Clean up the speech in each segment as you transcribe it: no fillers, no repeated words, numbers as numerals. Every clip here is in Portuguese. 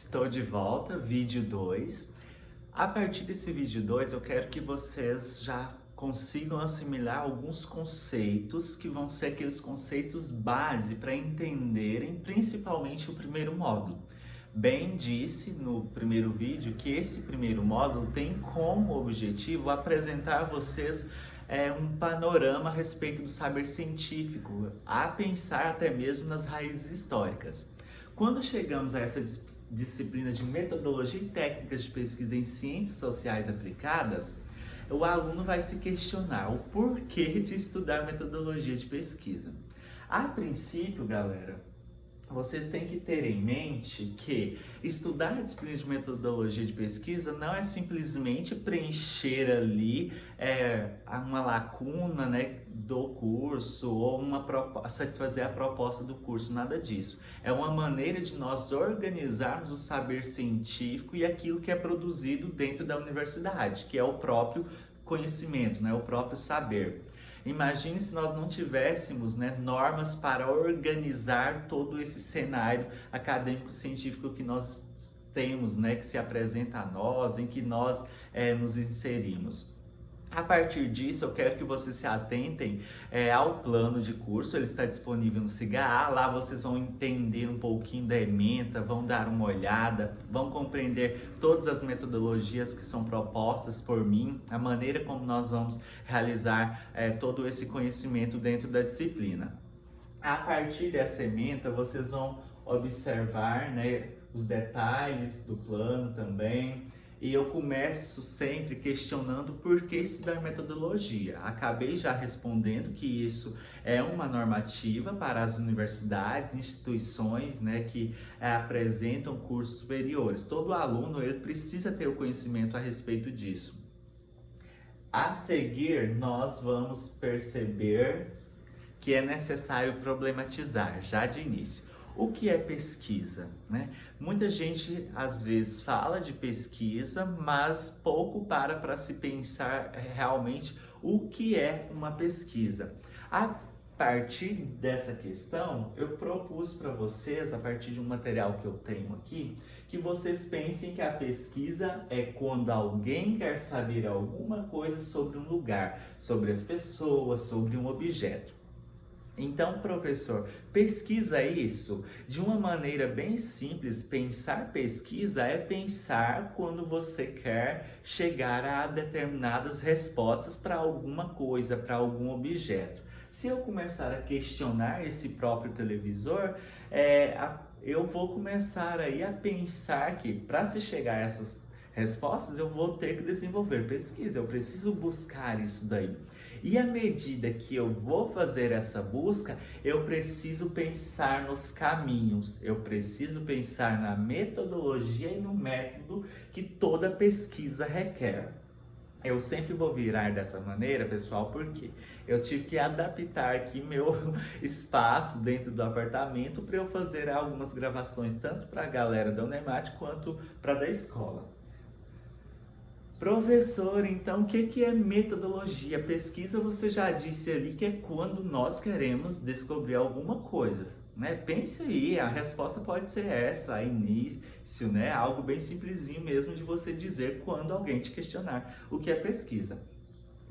Estou de volta, vídeo 2. A partir desse vídeo 2, eu quero que vocês já consigam assimilar alguns conceitos que vão ser aqueles conceitos base para entenderem principalmente o primeiro módulo. Bem disse no primeiro vídeo que esse primeiro módulo tem como objetivo apresentar a vocês um panorama a respeito do saber científico, a pensar até mesmo nas raízes históricas. Quando chegamos a essa disciplina de metodologia e técnicas de pesquisa em ciências sociais aplicadas, o aluno vai se questionar o porquê de estudar metodologia de pesquisa. A princípio, galera, vocês têm que ter em mente que estudar a disciplina de metodologia de pesquisa não é simplesmente preencher ali uma lacuna, né, do curso ou satisfazer a proposta do curso, nada disso. É uma maneira de nós organizarmos o saber científico e aquilo que é produzido dentro da universidade, que é o próprio conhecimento, né, o próprio saber. Imagine se nós não tivéssemos, né, normas para organizar todo esse cenário acadêmico-científico que nós temos, né, que se apresenta a nós, em que nós nos inserimos. A partir disso, eu quero que vocês se atentem ao plano de curso. Ele está disponível no SIGA. Lá vocês vão entender um pouquinho da ementa, vão dar uma olhada, vão compreender todas as metodologias que são propostas por mim, a maneira como nós vamos realizar todo esse conhecimento dentro da disciplina. A partir dessa ementa, vocês vão observar, né, os detalhes do plano também. E eu começo sempre questionando por que estudar metodologia. Acabei já respondendo que isso é uma normativa para as universidades, instituições, né, que apresentam cursos superiores. Todo aluno ele precisa ter o conhecimento a respeito disso. A seguir, nós vamos perceber que é necessário problematizar já de início. O que é pesquisa, né? Muita gente às vezes fala de pesquisa, mas pouco para se pensar realmente o que é uma pesquisa. A partir dessa questão, eu propus para vocês, a partir de um material que eu tenho aqui, que vocês pensem que a pesquisa é quando alguém quer saber alguma coisa sobre um lugar, sobre as pessoas, sobre um objeto. Então, professor, pesquisa isso? De uma maneira bem simples, pensar pesquisa é pensar quando você quer chegar a determinadas respostas para alguma coisa, para algum objeto. Se eu começar a questionar esse próprio televisor, eu vou começar aí a pensar que para se chegar a essas respostas eu vou ter que desenvolver pesquisa, eu preciso buscar isso daí. E à medida que eu vou fazer essa busca, eu preciso pensar nos caminhos, eu preciso pensar na metodologia e no método que toda pesquisa requer. Eu sempre vou virar dessa maneira, pessoal, porque eu tive que adaptar aqui meu espaço dentro do apartamento para eu fazer algumas gravações, tanto para a galera da Unemat quanto para a da escola. Professor, então o que é metodologia? Pesquisa, você já disse ali que é quando nós queremos descobrir alguma coisa, né? Pense aí, a resposta pode ser essa, a início, né? Algo bem simplesinho mesmo de você dizer quando alguém te questionar o que é pesquisa.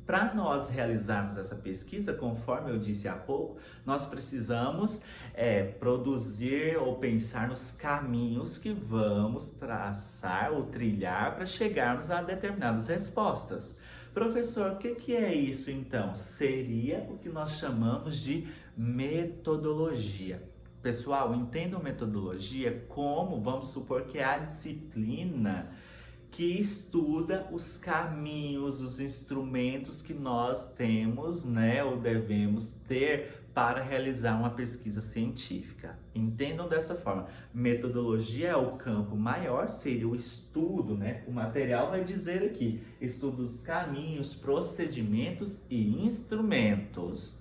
Para nós realizarmos essa pesquisa, conforme eu disse há pouco, nós precisamos produzir ou pensar nos caminhos que vamos traçar ou trilhar para chegarmos a determinadas respostas. Professor, o que é isso então? Seria o que nós chamamos de metodologia. Pessoal, entendam metodologia como, vamos supor que é a disciplina que estuda os caminhos, os instrumentos que nós temos, né, ou devemos ter para realizar uma pesquisa científica. Entendam dessa forma. Metodologia é o campo maior, seria o estudo, né? O material vai dizer aqui, estudo dos caminhos, procedimentos e instrumentos.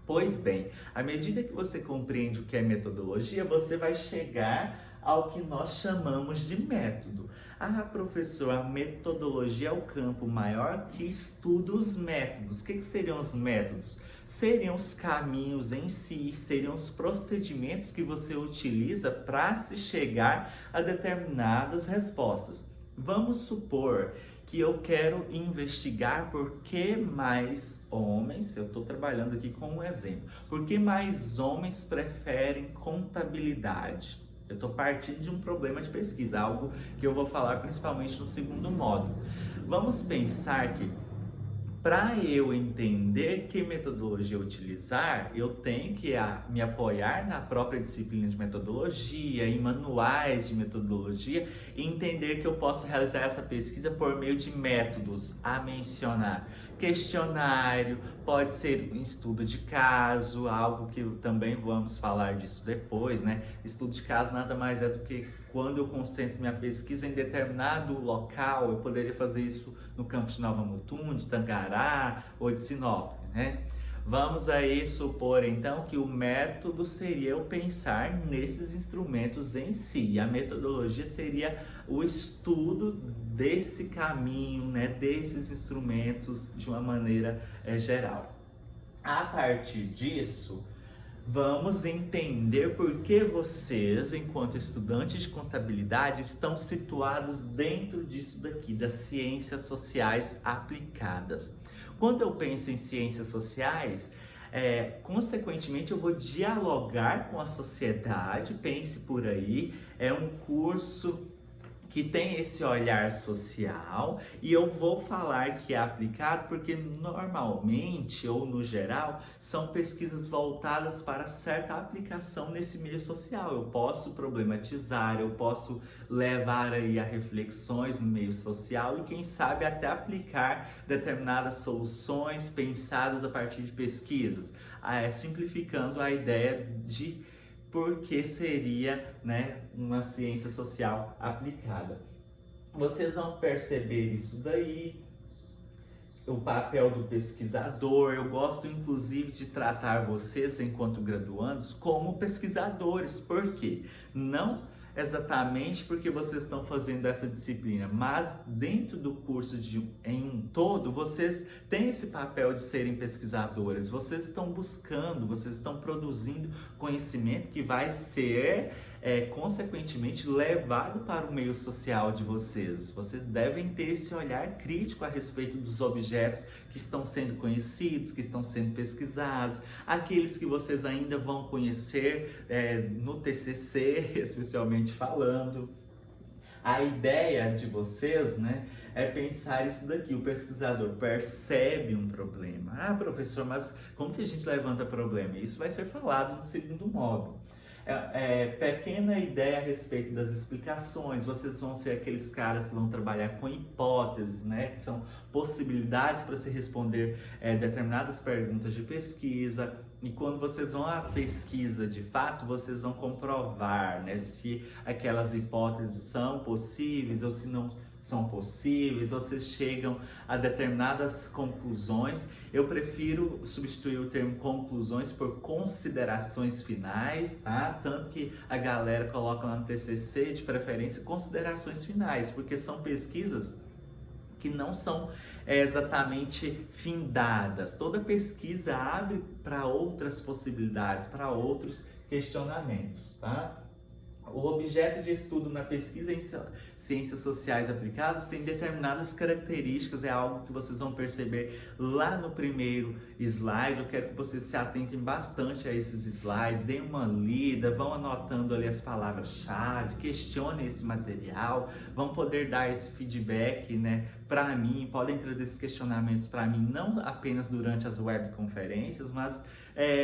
Pois bem, à medida que você compreende o que é metodologia, você vai chegar ao que nós chamamos de método. Ah, professor, a metodologia é o campo maior que estuda os métodos. O que seriam os métodos? Seriam os caminhos em si, seriam os procedimentos que você utiliza para se chegar a determinadas respostas. Vamos supor que eu quero investigar por que mais homens, eu estou trabalhando aqui com um exemplo, por que mais homens preferem contabilidade? Eu estou partindo de um problema de pesquisa, algo que eu vou falar principalmente no segundo módulo. Vamos pensar que para eu entender que metodologia utilizar, eu tenho que me apoiar na própria disciplina de metodologia, em manuais de metodologia, e entender que eu posso realizar essa pesquisa por meio de métodos a mencionar. Questionário, pode ser um estudo de caso, algo que também vamos falar disso depois, né? Estudo de caso nada mais é do que quando eu concentro minha pesquisa em determinado local. Eu poderia fazer isso no campus de Nova Mutum, de Tangará ou de Sinop, né? Vamos aí supor então que o método seria eu pensar nesses instrumentos em si, e a metodologia seria o estudo desse caminho, né, desses instrumentos de uma maneira geral. A partir disso, vamos entender por que vocês, enquanto estudantes de contabilidade, estão situados dentro disso daqui, das ciências sociais aplicadas. Quando eu penso em ciências sociais, consequentemente eu vou dialogar com a sociedade, pense por aí, é um curso que tem esse olhar social, e eu vou falar que é aplicado porque normalmente ou no geral são pesquisas voltadas para certa aplicação nesse meio social. Eu posso problematizar, eu posso levar aí a reflexões no meio social e quem sabe até aplicar determinadas soluções pensadas a partir de pesquisas, simplificando a ideia de porque seria, né, uma ciência social aplicada. Vocês vão perceber isso daí, o papel do pesquisador. Eu gosto inclusive de tratar vocês, enquanto graduandos, como pesquisadores. Por quê? Não exatamente porque vocês estão fazendo essa disciplina, mas dentro do curso em um todo, vocês têm esse papel de serem pesquisadores. Vocês estão buscando, vocês estão produzindo conhecimento que vai ser, consequentemente, levado para o meio social de vocês. Vocês devem ter esse olhar crítico a respeito dos objetos que estão sendo conhecidos, que estão sendo pesquisados, aqueles que vocês ainda vão conhecer no TCC, especialmente falando. A ideia de vocês, né, é pensar isso daqui. O pesquisador percebe um problema. Ah, professor, mas como que a gente levanta problema? Isso vai ser falado no segundo módulo. Pequena ideia a respeito das explicações. Vocês vão ser aqueles caras que vão trabalhar com hipóteses, né? Que são possibilidades para se responder determinadas perguntas de pesquisa. E quando vocês vão à pesquisa de fato, vocês vão comprovar, né, se aquelas hipóteses são possíveis ou se não são possíveis. Vocês chegam a determinadas conclusões. Eu prefiro substituir o termo conclusões por considerações finais, tá? Tanto que a galera coloca lá no TCC, de preferência, considerações finais, porque são pesquisas que não são exatamente findadas. Toda pesquisa abre para outras possibilidades, para outros questionamentos, tá? O objeto de estudo na pesquisa em ciências sociais aplicadas tem determinadas características, é algo que vocês vão perceber lá no primeiro slide. Eu quero que vocês se atentem bastante a esses slides, deem uma lida, vão anotando ali as palavras-chave, questionem esse material, vão poder dar esse feedback, né, para mim, podem trazer esses questionamentos para mim, não apenas durante as webconferências, mas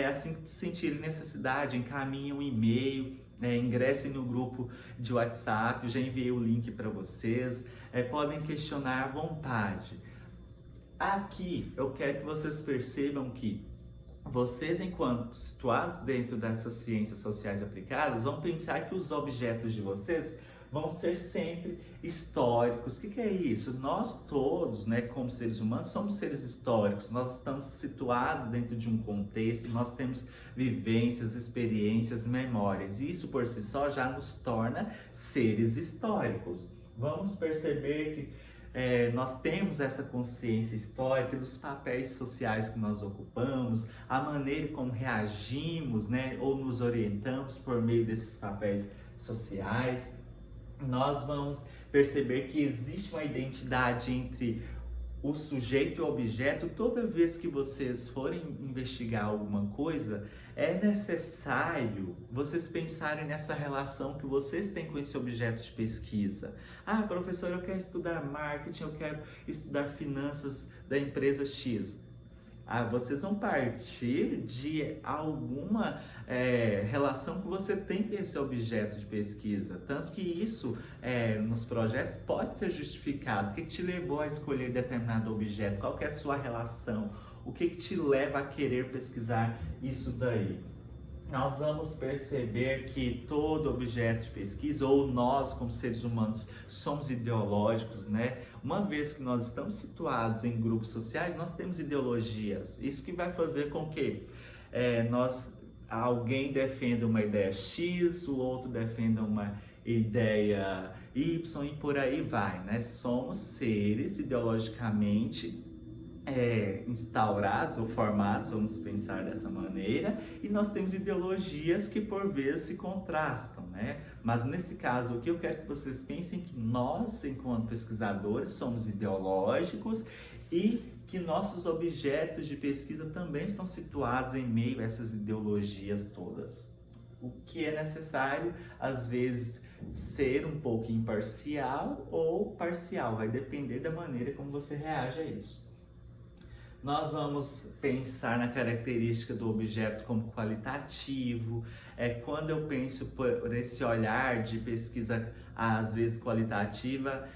assim que sentirem necessidade, encaminhem um e-mail, ingressem no grupo de WhatsApp, eu já enviei o link para vocês, podem questionar à vontade. Aqui eu quero que vocês percebam que vocês, enquanto situados dentro dessas ciências sociais aplicadas, vão pensar que os objetos de vocês vão ser sempre históricos. O que é isso? Nós todos, né, como seres humanos, somos seres históricos. Nós estamos situados dentro de um contexto, nós temos vivências, experiências, memórias. E isso por si só já nos torna seres históricos. Vamos perceber que nós temos essa consciência histórica dos papéis sociais que nós ocupamos, a maneira como reagimos, né, ou nos orientamos por meio desses papéis sociais. Nós vamos perceber que existe uma identidade entre o sujeito e o objeto. Toda vez que vocês forem investigar alguma coisa, é necessário vocês pensarem nessa relação que vocês têm com esse objeto de pesquisa. Ah, professor, eu quero estudar marketing, eu quero estudar finanças da empresa X. Vocês vão partir de alguma relação que você tem com esse objeto de pesquisa. Tanto que isso, nos projetos, pode ser justificado. O que te levou a escolher determinado objeto? Qual que é a sua relação? O que te leva a querer pesquisar isso daí? Nós vamos perceber que todo objeto de pesquisa, ou nós como seres humanos, somos ideológicos, né? Uma vez que nós estamos situados em grupos sociais, nós temos ideologias. Isso que vai fazer com que alguém defenda uma ideia X, o outro defenda uma ideia Y e por aí vai, né? Somos seres ideologicamente instaurados ou formados, vamos pensar dessa maneira, e nós temos ideologias que por vezes se contrastam, né? Mas nesse caso, o que eu quero que vocês pensem é que nós, enquanto pesquisadores, somos ideológicos e que nossos objetos de pesquisa também estão situados em meio a essas ideologias todas. O que é necessário, às vezes, ser um pouco imparcial ou parcial, vai depender da maneira como você reage a isso. Nós vamos pensar na característica do objeto como qualitativo. Quando eu penso por esse olhar de pesquisa, às vezes qualitativa,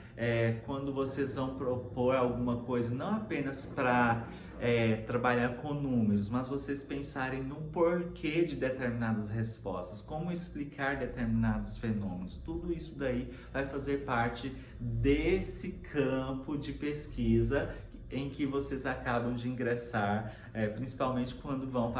quando vocês vão propor alguma coisa, não apenas para trabalhar com números, mas vocês pensarem no porquê de determinadas respostas, como explicar determinados fenômenos. Tudo isso daí vai fazer parte desse campo de pesquisa em que vocês acabam de ingressar, principalmente quando vão para